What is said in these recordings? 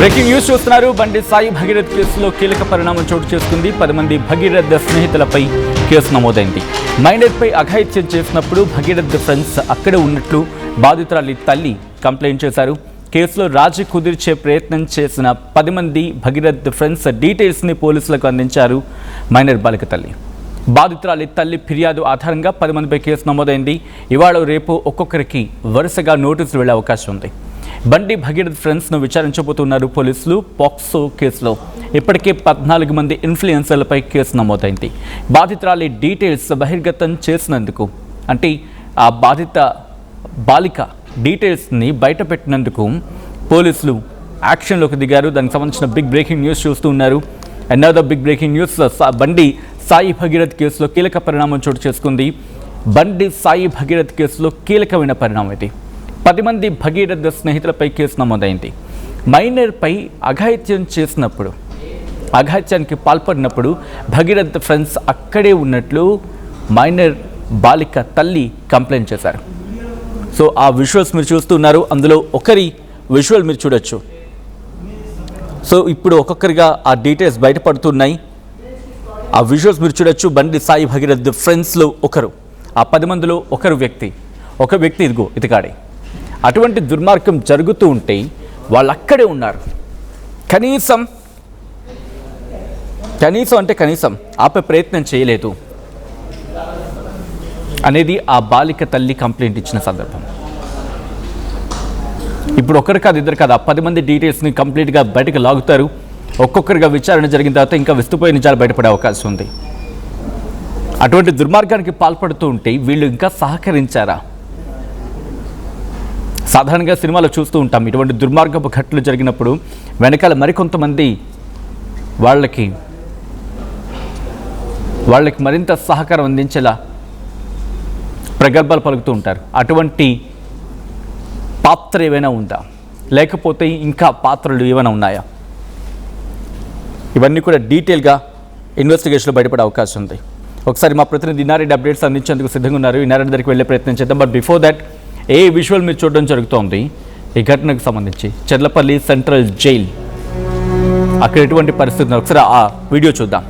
Breaking news చూస్తున్నారు. బండి సాయి భగీరథ్ కేసులో కీలక పరిణామం చోటు చేసుకుంది. 10 మంది భగీరథ్ స్నేహితులపై కేసు నమోదైంది. మైనర్పై అఘాయిత్యం చేసినప్పుడు భగీరథ్ ఫ్రెండ్స్ అక్కడే ఉన్నట్లు బాధితురాలి తల్లి కంప్లైంట్ చేశారు. కేసులో రాజీ కుదిర్చే ప్రయత్నం చేసిన 10 మంది భగీరథ్ ఫ్రెండ్స్ డీటెయిల్స్ని పోలీసులకు అందించారు మైనర్ బాలిక తల్లి. బాధితురాలి తల్లి ఫిర్యాదు ఆధారంగా 10 మందిపై కేసు నమోదైంది. ఇవాళ రేపు ఒక్కొక్కరికి వరుసగా నోటీసులు వెళ్లే అవకాశం ఉంది. బండి భగీరథ్ ఫ్రెండ్స్ను విచారించబోతున్నారు పోలీసులు. పాక్సో కేసులో ఇప్పటికే 14 మంది ఇన్ఫ్లుయెన్సర్లపై కేసు నమోదైంది. బాధితురాలి డీటెయిల్స్ బహిర్గతం చేసినందుకు, అంటే ఆ బాధిత బాలిక డీటెయిల్స్ని బయటపెట్టినందుకు పోలీసులు యాక్షన్లోకి దిగారు. దానికి సంబంధించిన బిగ్ బ్రేకింగ్ న్యూస్ చూస్తూ ఉన్నారు. అనదర్ బిగ్ బ్రేకింగ్ న్యూస్, బండి సాయి భగీరథ్ కేసులో కీలక పరిణామం చోటు చేసుకుంది. బండి సాయి భగీరథ్ కేసులో కీలకమైన పరిణామం ఇది. 10 మంది భగీరథ్ స్నేహితులపై కేసు నమోదైంది. మైనర్పై అఘాయిత్యానికి పాల్పడినప్పుడు భగీరథ్ ఫ్రెండ్స్ అక్కడే ఉన్నట్లు మైనర్ బాలిక తల్లి కంప్లైంట్ చేశారు. సో ఆ విజువల్స్ మీరు చూస్తున్నారు. అందులో ఒకరి విజువల్ మీరు చూడొచ్చు. సో ఇప్పుడు ఒక్కొక్కరిగా ఆ డీటెయిల్స్ బయటపడుతున్నాయి. ఆ విజువల్స్ మీరు చూడొచ్చు. బండి సాయి భగీరథ్ ఫ్రెండ్స్లో ఒకరు, ఆ 10 మందిలో ఒక వ్యక్తి ఇదిగో ఇతగాడే. అటువంటి దుర్మార్గం జరుగుతూ ఉంటే వాళ్ళు అక్కడే ఉన్నారు. కనీసం ఆపే ప్రయత్నం చేయలేదు అనేది ఆ బాలిక తల్లి కంప్లైంట్ ఇచ్చిన సందర్భం. ఇప్పుడు ఒకరు కాదు, ఇద్దరు కాదు, ఆ 10 మంది డీటెయిల్స్ని కంప్లీట్గా బయటకు లాగుతారు. ఒక్కొక్కరిగా విచారణ జరిగిన తర్వాత ఇంకా విస్తుపోయే నిజాలు బయటపడే అవకాశం ఉంది. అటువంటి దుర్మార్గానికి పాల్పడుతూ ఉంటే వీళ్ళు ఇంకా సహకరించారా? సాధారణంగా సినిమాలో చూస్తూ ఉంటాం, ఇటువంటి దుర్మార్గపు ఘటనలు జరిగినప్పుడు వెనకాల మరికొంతమంది వాళ్ళకి మరింత సహకారం అందించేలా ప్రగల్భాలు పలుకుతూ ఉంటారు. అటువంటి పాత్ర ఏమైనా ఉందా, లేకపోతే ఇంకా పాత్రలు ఏమైనా ఉన్నాయా? ఇవన్నీ కూడా డీటెయిల్గా ఇన్వెస్టిగేషన్లో బయటపడే అవకాశం ఉంది. ఒకసారి మా ప్రతినిధి ఇన్నారెడ్డి అప్డేట్స్ అందించేందుకు సిద్ధంగా ఉన్నారు. ఇన్నారెడ్డి దగ్గరికి వెళ్ళే ప్రయత్నం చేద్దాం. But before that, A visual మీరు చూడడం జరుగుతోంది ఈ ఘటనకు సంబంధించి? చెర్లపల్లి సెంట్రల్ జైల్, అక్కడ ఎటువంటి పరిస్థితి? ఒకసారి ఆ వీడియో చూద్దాం.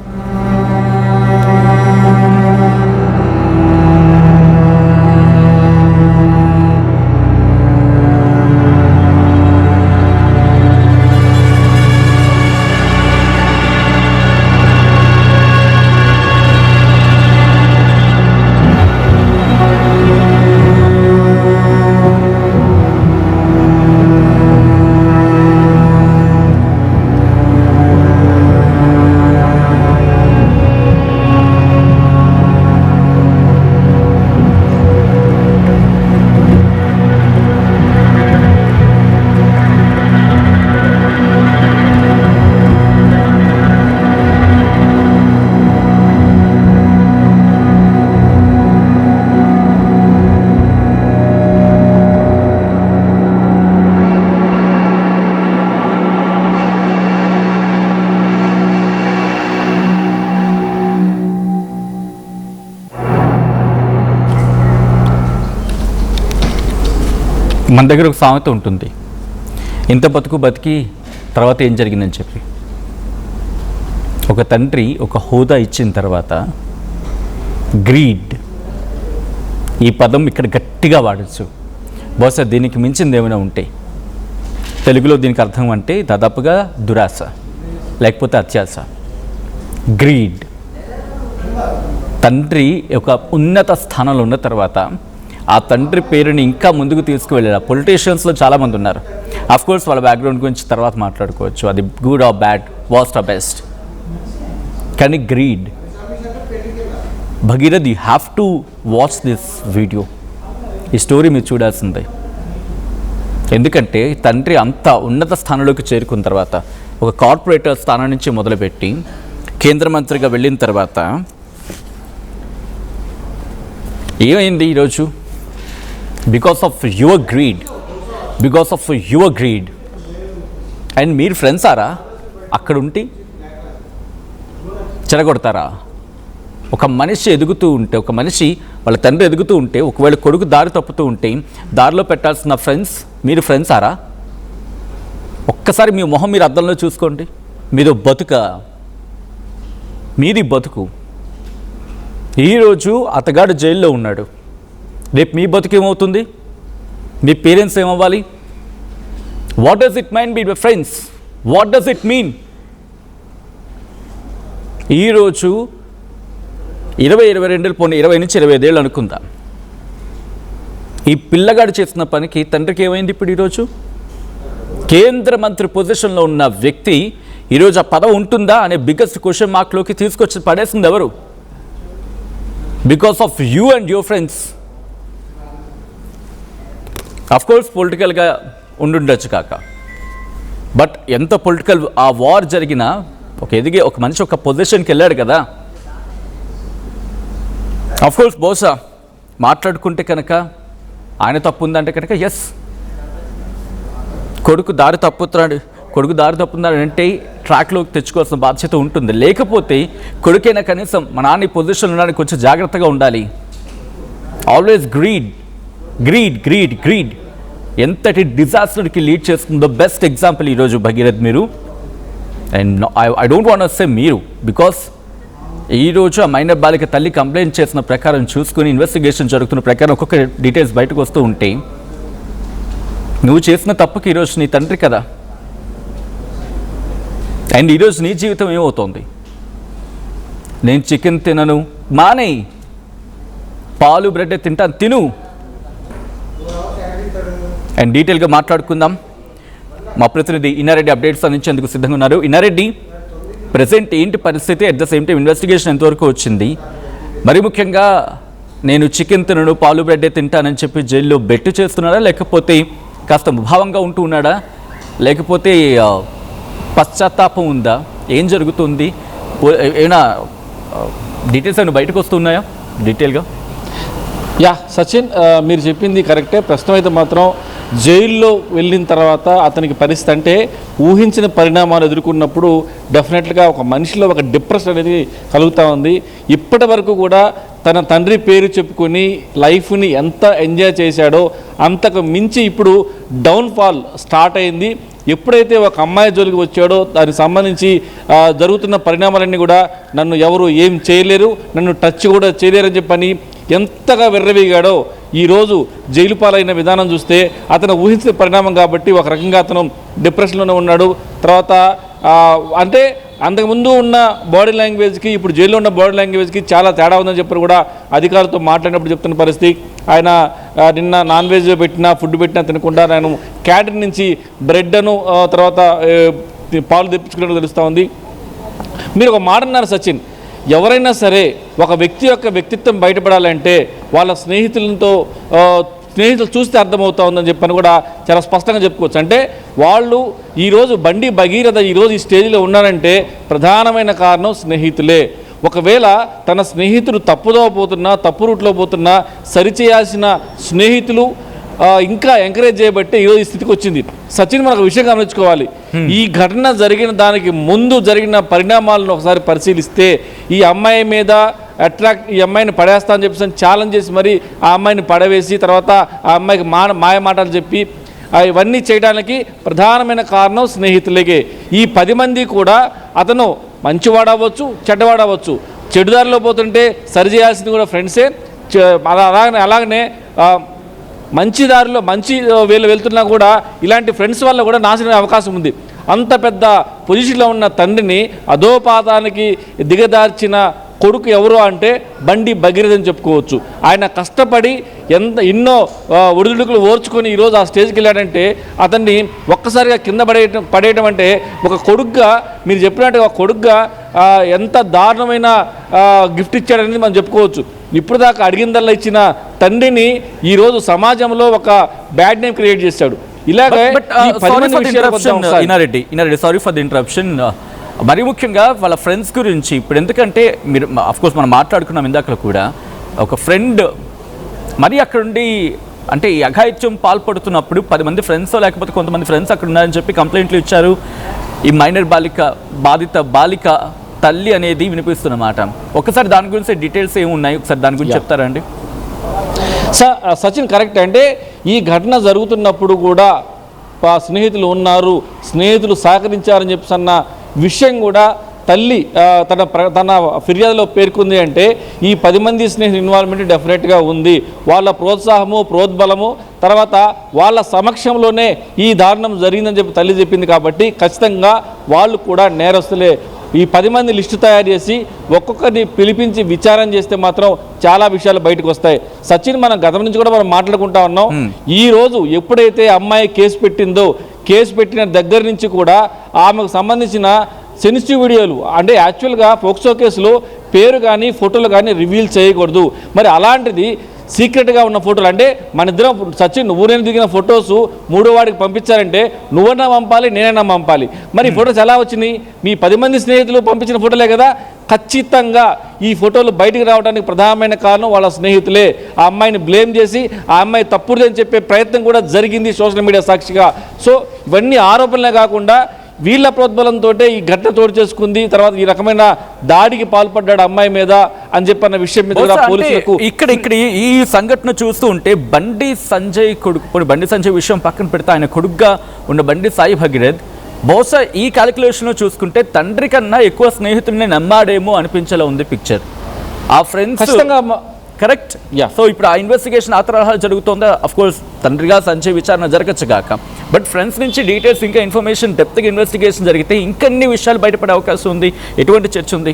మన దగ్గర ఒక సామెత ఉంటుంది, ఇంత బతికి తర్వాత ఏం జరిగిందని చెప్పి. ఒక తండ్రి ఒక హోదా ఇచ్చిన తర్వాత గ్రీడ్, ఈ పదం ఇక్కడ గట్టిగా వాడచ్చు. బహుశా దీనికి మించింది ఏమైనా ఉంటే తెలుగులో దీనికి అర్థం అంటే దాదాపుగా దురాశ, లేకపోతే అత్యాశ. గ్రీడ్. తండ్రి ఒక ఉన్నత స్థానంలో ఉన్న తర్వాత ఆ తండ్రి పేరుని ఇంకా ముందుకు తీసుకువెళ్ళారు. పొలిటీషియన్స్లో చాలామంది ఉన్నారు. అఫ్కోర్స్ వాళ్ళ బ్యాక్గ్రౌండ్ గురించి తర్వాత మాట్లాడుకోవచ్చు, అది good or bad, worst or best. కానీ greed. Bhagirath, you have to watch this video. ఈ స్టోరీ మీరు చూడాల్సిందే. ఎందుకంటే తండ్రి అంత ఉన్నత స్థానంలోకి చేరుకున్న తర్వాత, ఒక కార్పొరేటర్ స్థానం నుంచి మొదలుపెట్టి కేంద్ర మంత్రిగా వెళ్ళిన తర్వాత ఏమైంది ఈరోజు? Because of your greed. And మీరు ఫ్రెండ్స్ ఆరా? అక్కడ ఉండి చెడగొడతారా? ఒక మనిషి ఎదుగుతూ ఉంటే, ఒక మనిషి వాళ్ళ తండ్రి ఎదుగుతూ ఉంటే, ఒకవేళ కొడుకు దారి తప్పుతూ ఉంటే దారిలో పెట్టాల్సిన మీరు ఫ్రెండ్స్ ఆరా? ఒక్కసారి మీ మొహం మీరు అద్దంలో చూసుకోండి. మీది బతుకు. ఈరోజు అతగాడు జైల్లో ఉన్నాడు, రేపు మీ బతుకు ఏమవుతుంది? మీ పేరెంట్స్ ఏమవ్వాలి? What does it mean be friends? What does it mean? ఈరోజు 22 పోనీ 20 నుంచి 25 ఏళ్ళు అనుకుందా, ఈ పిల్లగాడు చేసిన పనికి తండ్రికి ఏమైంది? ఇప్పుడు ఈరోజు కేంద్ర మంత్రి పొజిషన్లో ఉన్న వ్యక్తి ఈరోజు ఆ పదవి ఉంటుందా అనే బిగ్గెస్ట్ క్వశ్చన్ మార్క్లోకి తీసుకొచ్చి పడేసింది ఎవరు? Because of you and your friends. Of course పొలిటికల్గా ఉండుండొచ్చు కాక, బట్ ఎంత పొలిటికల్ ఆ వార్ జరిగినా ఒక మనిషి ఒక పొజిషన్కి వెళ్ళాడు కదా. అఫ్కోర్స్ బహుశా మాట్లాడుకుంటే కనుక ఆయన తప్పు ఉందంటే కనుక ఎస్, కొడుకు దారి తప్పుతున్నాడు అంటే ట్రాక్లోకి తెచ్చుకోవాల్సిన బాధ్యత ఉంటుంది. లేకపోతే కొడుకైనా కనీసం మా నాన్న పొజిషన్లో ఉండడానికి కొంచెం జాగ్రత్తగా ఉండాలి. ఆల్వేస్ గ్రీడ్ ఎంతటి డిజాస్టర్కి లీడ్ చేస్తుందో బెస్ట్ ఎగ్జాంపుల్ ఈరోజు భగీరథ్ మీరు. And I don't want say మీరు, బికాస్ ఈరోజు ఆ మైనర్ బాలిక తల్లి కంప్లైంట్ చేసిన ప్రకారం చూసుకుని ఇన్వెస్టిగేషన్ జరుగుతున్న ప్రకారం ఒక్కొక్క డీటెయిల్స్ బయటకు వస్తూ ఉంటే నువ్వు చేసిన తప్పుకి ఈరోజు నీ తండ్రి కదా. అండ్ ఈరోజు నీ జీవితం ఏమవుతోంది? నేను చికెన్ తినను మానేయి, పాలు బ్రెడ్ తింటాను తిను. అండ్ డీటెయిల్గా మాట్లాడుకుందాం. మా ప్రతినిధి ఇన్నారెడ్డి అప్డేట్స్ అందించేందుకు సిద్ధంగా ఉన్నారు. ఇన్నారెడ్డి, ప్రజెంట్ ఏంటి పరిస్థితి? At the same time investigation ఎంతవరకు వచ్చింది? మరి ముఖ్యంగా నేను చికెన్ తినను పాలు బ్రెడ్డే తింటానని చెప్పి జైల్లో బెట్టు చేస్తున్నాడా, లేకపోతే కాస్త ముభావంగా ఉంటూ ఉన్నాడా, లేకపోతే పశ్చాత్తాపం ఉందా? ఏం జరుగుతుంది? ఏమైనా డీటెయిల్స్ ఏమైనా బయటకు వస్తున్నాయా డీటెయిల్గా? యా సచిన్, మీరు చెప్పింది కరెక్టే. ప్రస్తుతం అయితే మాత్రం జైల్లో వెళ్ళిన తర్వాత అతనికి పరిస్థితి అంటే ఊహించిన పరిణామాలు ఎదుర్కొన్నప్పుడు డెఫినెట్గా ఒక మనిషిలో ఒక డిప్రెషన్ అనేది కలుగుతూ ఉంది. ఇప్పటి వరకు కూడా తన తండ్రి పేరు చెప్పుకొని లైఫ్ని ఎంత ఎంజాయ్ చేశాడో అంతకు మించి ఇప్పుడు డౌన్ఫాల్ స్టార్ట్ అయింది. ఎప్పుడైతే ఒక అమ్మాయి జోలికి వచ్చాడో దానికి సంబంధించి జరుగుతున్న పరిణామాలన్నీ కూడా నన్ను ఎవరు ఏం చేయలేరు, నన్ను టచ్ కూడా చేయలేరని చెప్పని ఎంతగా వెర్రవీగాడో ఈరోజు జైలు పాలైన విధానం చూస్తే అతను ఊహించిన పరిణామం కాబట్టి ఒక రకంగా అతను డిప్రెషన్లోనే ఉన్నాడు. తర్వాత అంటే అంతకుముందు ఉన్న బాడీ లాంగ్వేజ్కి ఇప్పుడు జైల్లో ఉన్న బాడీ లాంగ్వేజ్కి చాలా తేడా ఉందని చెప్పి కూడా అధికారులతో మాట్లాడినప్పుడు చెప్తున్న పరిస్థితి. ఆయన నిన్న నాన్ వెజ్ ఫుడ్ పెట్టినా తినకుండా నేను క్యాంటీన్ నుంచి బ్రెడ్ను తర్వాత పాలు తెప్పించుకున్నట్టు తెలుస్తూ ఉంది. మీరు ఒక మాట అన్నారు సచిన్, ఎవరైనా సరే ఒక వ్యక్తి యొక్క వ్యక్తిత్వం బయటపడాలంటే వాళ్ళ స్నేహితులు చూస్తే అర్థమవుతా ఉందని చెప్పని కూడా చాలా స్పష్టంగా చెప్పుకోవచ్చు. అంటే వాళ్ళు ఈరోజు బండి భగీరథ ఈరోజు ఈ స్టేజ్లో ఉన్నారంటే ప్రధానమైన కారణం స్నేహితులే. ఒకవేళ తన స్నేహితుడు తప్పుదో పోతున్నా, తప్పు రూట్లో పోతున్నా సరిచేయాల్సిన స్నేహితులు ఇంకా ఎంకరేజ్ చేయబట్టే ఈరోజు ఈ స్థితికి వచ్చింది. సచిన్, మనకు విషయం గమనించుకోవాలి. ఈ ఘటన జరిగిన దానికి ముందు జరిగిన పరిణామాలను ఒకసారి పరిశీలిస్తే ఈ అమ్మాయి మీద ఈ అమ్మాయిని పడేస్తా అని చెప్పేసి ఛాలెంజ్ చేసి మరి ఆ అమ్మాయిని పడవేసి తర్వాత ఆ అమ్మాయికి మాయ మాటలు చెప్పి ఇవన్నీ చేయడానికి ప్రధానమైన కారణం స్నేహితులకే. ఈ 10 మంది కూడా అతను మంచివాడవచ్చు చెడ్డవాడవచ్చు, చెడుదారిలో పోతుంటే సరిచేయాల్సింది కూడా ఫ్రెండ్సే. అలాగనే మంచి దారిలో మంచి వీళ్ళు వెళ్తున్నా కూడా ఇలాంటి ఫ్రెండ్స్ వల్ల కూడా నాశనమే అవకాశం ఉంది. అంత పెద్ద పొజిషన్లో ఉన్న తండ్రిని అధోపాతానికి దిగదార్చిన కొడుకు ఎవరు అంటే బండి భగీరథ అని చెప్పుకోవచ్చు. ఆయన కష్టపడి ఎన్నో ఒడిదుడుకులు ఓర్చుకొని ఈరోజు ఆ స్టేజ్కి వెళ్ళాడంటే అతన్ని ఒక్కసారిగా కింద పడేయటం అంటే ఒక కొడుకుగా మీరు చెప్పినట్టుగా ఒక కొడుకుగా ఎంత దారుణమైన గిఫ్ట్ ఇచ్చాడనేది మనం చెప్పుకోవచ్చు. ఇప్పుడు దాకా అడిగిందల్లా ఇచ్చిన తండ్రిని ఈరోజు సమాజంలో ఒక బ్యాడ్ నేమ్ క్రియేట్ చేశాడు. ఇలాగే సారీ ఫర్ ది ఇంటరప్షన్. మరి ముఖ్యంగా వాళ్ళ ఫ్రెండ్స్ గురించి ఇప్పుడు ఎందుకంటే మీరు అఫ్కోర్స్ మనం మాట్లాడుకున్నాం ఇందాక కూడా, ఒక ఫ్రెండ్ మరి అక్కడుండి అంటే ఈ అఘాయిత్యం పాల్పడుతున్నప్పుడు 10 మంది ఫ్రెండ్స్ లేకపోతే కొంతమంది ఫ్రెండ్స్ అక్కడ ఉన్నారని చెప్పి కంప్లైంట్లు ఇచ్చారు. ఈ మైనర్ బాధిత బాలిక తల్లి అనేది వినిపిస్తున్నమాట. ఒకసారి దాని గురించి డీటెయిల్స్ ఏమున్నాయి ఒకసారి దాని గురించి చెప్తారా అండి? సచిన్, కరెక్ట్. అంటే ఈ ఘటన జరుగుతున్నప్పుడు కూడా స్నేహితులు ఉన్నారు, స్నేహితులు సహకరించారని చెప్పి అన్న విషయం కూడా తల్లి తన ఫిర్యాదులో పేర్కొంది. అంటే ఈ 10 మంది స్నేహితుల ఇన్వాల్వ్మెంట్ డెఫినెట్గా ఉంది. వాళ్ళ ప్రోత్సాహము, ప్రోద్బలము, తర్వాత వాళ్ళ సమక్షంలోనే ఈ దారుణం జరిగిందని చెప్పి తల్లి చెప్పింది. కాబట్టి ఖచ్చితంగా వాళ్ళు కూడా నేరస్తులే. ఈ 10 మంది లిస్టు తయారు చేసి ఒక్కొక్కరిని పిలిపించి విచారణ చేస్తే మాత్రం చాలా విషయాలు బయటకు వస్తాయి. సచిన్, మనం గతం నుంచి కూడా మనం మాట్లాడుకుంటా ఉన్నాం. ఈ రోజు ఎప్పుడైతే అమ్మాయి కేసు పెట్టిందో, కేసు పెట్టిన దగ్గర నుంచి కూడా ఆమెకు సంబంధించిన సెన్సిటివ్ వీడియోలు, అంటే యాక్చువల్గా పోక్సో కేసులో పేరు కానీ ఫోటోలు కానీ రివీల్ చేయకూడదు. మరి అలాంటిది సీక్రెట్గా ఉన్న ఫోటోలు, అంటే మన ఇద్దరం సచిన్ నువ్వు నేను దిగిన ఫొటోస్ మూడో వాడికి పంపించారంటే నువ్వన్నా పంపాలి, నేనైనా పంపాలి. మరి ఈ ఫొటోస్ ఎలా వచ్చినాయి? మీ 10 మంది స్నేహితులు పంపించిన ఫోటోలే కదా. ఖచ్చితంగా ఈ ఫోటోలు బయటికి రావడానికి ప్రధానమైన కారణం వాళ్ళ స్నేహితులే. ఆ అమ్మాయిని బ్లేమ్ చేసి ఆ అమ్మాయి తప్పుడుదని చెప్పే ప్రయత్నం కూడా జరిగింది సోషల్ మీడియా సాక్షిగా. సో ఇవన్నీ ఆరోపణలే కాకుండా వీళ్ళ ప్రోద్బలంతో ఈ ఘటన చోటు చేసుకుంది. తర్వాత ఈ రకమైన దాడికి పాల్పడ్డాడు అమ్మాయి మీద అని చెప్పన్న విషయం మీద కూడా పోలీసులకు ఇక్కడ ఈ సంఘటన చూస్తూ ఉంటే బండి సంజయ్ కొడుకు, బండి సంజయ్ విషయం పక్కన పెడితే ఆయన కొడుకుగా ఉన్న బండి సాయి భగీరథ్ బహుశా ఈ క్యాలిక్యులేషన్లో చూసుకుంటే తండ్రి కన్నా ఎక్కువ స్నేహితుడిని నమ్మాడేమో అనిపించేలా ఉంది పిక్చర్. ఆ ఫ్రెండ్స్ ఖచ్చితంగా కరెక్ట్. సో ఇప్పుడు ఆ ఇన్వెస్టిగేషన్ ఆ తరహా జరుగుతుందా? అఫ్ కోర్స్ తండ్రిగా సంజయ్ విచారణ జరగచ్చు కాక, బట్ ఫ్రెండ్స్ నుంచి డీటెయిల్స్, ఇంకా ఇన్ఫర్మేషన్, డెప్త్గా ఇన్వెస్టిగేషన్ జరిగితే ఇంకన్ని విషయాలు బయటపడే అవకాశం ఉంది. ఎటువంటి చర్చ ఉంది?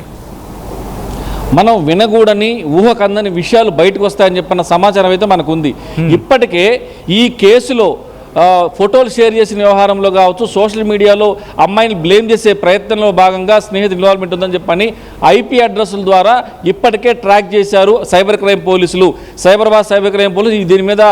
మనం వినకూడని, ఊహకందని విషయాలు బయటకు వస్తాయని చెప్పిన సమాచారం అయితే మనకు ఉంది. ఇప్పటికే ఈ కేసులో ఫోటోలు షేర్ చేసిన వ్యవహారంలో కావచ్చు, సోషల్ మీడియాలో అమ్మాయిని బ్లేమ్ చేసే ప్రయత్నంలో భాగంగా స్నేహితుల ఇన్వాల్వ్మెంట్ ఉందని చెప్పని IP అడ్రస్ల ద్వారా ఇప్పటికే ట్రాక్ చేశారు సైబర్ క్రైమ్ పోలీసులు. సైబరాబాద్ సైబర్ క్రైమ్ పోలీసు దీని మీద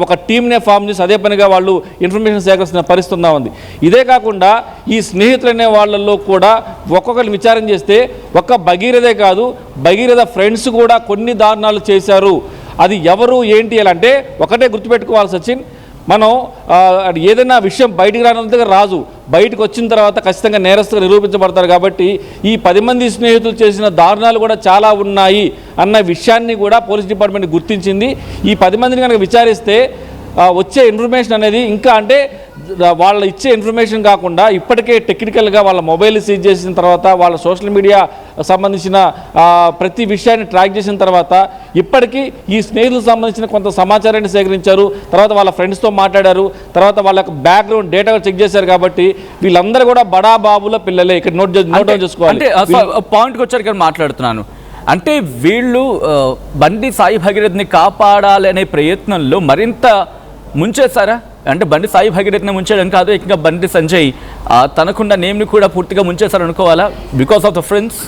ఒక టీమ్నే ఫామ్ చేసి అదే పనిగా వాళ్ళు ఇన్ఫర్మేషన్ సేకరిస్తున్న పరిస్థితి ఉంది. ఇదే కాకుండా ఈ స్నేహితులనే వాళ్ళల్లో కూడా ఒక్కొక్కరిని విచారణ చేస్తే ఒక్క భగీరథే కాదు, భగీరథ ఫ్రెండ్స్ కూడా కొన్ని దారుణాలు చేశారు. అది ఎవరు ఏంటి అంటే ఒకటే గుర్తుపెట్టుకోవాలి సచిన్, మనం ఏదైనా విషయం బయటికి రానంతగా రాజు, బయటకు వచ్చిన తర్వాత ఖచ్చితంగా నేరస్తుగా నిరూపించబడతారు. కాబట్టి ఈ 10 మంది స్నేహితులు చేసిన దారుణాలు కూడా చాలా ఉన్నాయి అన్న విషయాన్ని కూడా పోలీస్ డిపార్ట్మెంట్ గుర్తించింది. ఈ 10 మందిని కనుక విచారిస్తే వచ్చే ఇన్ఫర్మేషన్ అనేది ఇంకా, అంటే వాళ్ళు ఇచ్చే ఇన్ఫర్మేషన్ కాకుండా ఇప్పటికే టెక్నికల్గా వాళ్ళ మొబైల్ సీజ్ చేసిన తర్వాత, వాళ్ళ సోషల్ మీడియా సంబంధించిన ప్రతి విషయాన్ని ట్రాక్ చేసిన తర్వాత ఇప్పటికీ ఈ స్నేహితులకు సంబంధించిన కొంత సమాచారాన్ని సేకరించారు. తర్వాత వాళ్ళ ఫ్రెండ్స్తో మాట్లాడారు, తర్వాత వాళ్ళ బ్యాక్గ్రౌండ్ డేటా చెక్ చేశారు. కాబట్టి వీళ్ళందరూ కూడా బడా బాబుల పిల్లలే. ఇక్కడ నోట్ డౌన్ చేసుకోవాలి. పాయింట్కి వచ్చారు ఇక్కడ మాట్లాడుతున్నాను. అంటే వీళ్ళు బండి సాయి భగీరథ్ని కాపాడాలనే ప్రయత్నంలో మరింత ముంచేశారా? అంటే బండి సాయి భగీరథ్ని ముంచేయడం కాదు, ఇంకా బండి సంజయ్ తనకున్న నేమ్ని కూడా పూర్తిగా ముంచేశారు అనుకోవాలా, బికాస్ ఆఫ్ ద ఫ్రెండ్స్?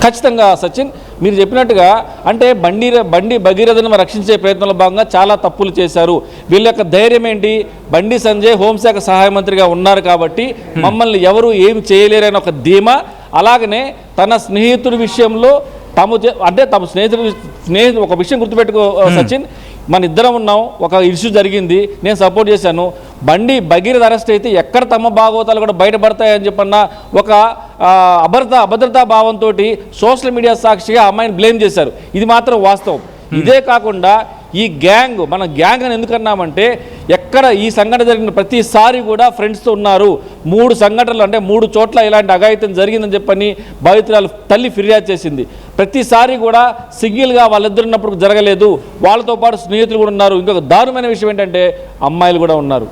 ఖచ్చితంగా సచిన్, మీరు చెప్పినట్టుగా అంటే బండి భగీరథను రక్షించే ప్రయత్నంలో భాగంగా చాలా తప్పులు చేశారు. వీళ్ళ యొక్క ధైర్యం ఏంటి? బండి సంజయ్ హోంశాఖ సహాయ మంత్రిగా ఉన్నారు కాబట్టి మమ్మల్ని ఎవరు ఏం చేయలేరని ఒక ధీమా. అలాగనే తన స్నేహితుడి విషయంలో తమ స్నేహితుడు ఒక విషయం గుర్తుపెట్టుకో సచిన్, మన ఇద్దరం ఉన్నాం, ఒక ఇష్యూ జరిగింది, నేను సపోర్ట్ చేశాను. బండి భగీరథ అరెస్ట్ అయితే ఎక్కడ తమ భాగవతాలు కూడా బయటపడతాయని చెప్పన్న ఒక అభద్రతా భావంతో సోషల్ మీడియా సాక్షిగా అమ్మాయిని బ్లేమ్ చేశారు. ఇది మాత్రం వాస్తవం. ఇదే కాకుండా ఈ మన గ్యాంగ్ అని ఎందుకన్నామంటే ఎక్కడ ఈ సంఘటన జరిగిన ప్రతిసారి కూడా ఫ్రెండ్స్తో ఉన్నారు. 3 సంఘటనలు, అంటే 3 చోట్ల ఇలాంటి అఘాయిత్యం జరిగిందని చెప్పని బాధితురాలు తల్లి ఫిర్యాదు చేసింది. ప్రతిసారి కూడా సింగిల్గా వాళ్ళిద్దరు ఉన్నప్పుడు జరగలేదు, వాళ్ళతో పాటు స్నేహితులు కూడా ఉన్నారు. ఇంకొక దారుణమైన విషయం ఏంటంటే అమ్మాయిలు కూడా ఉన్నారు.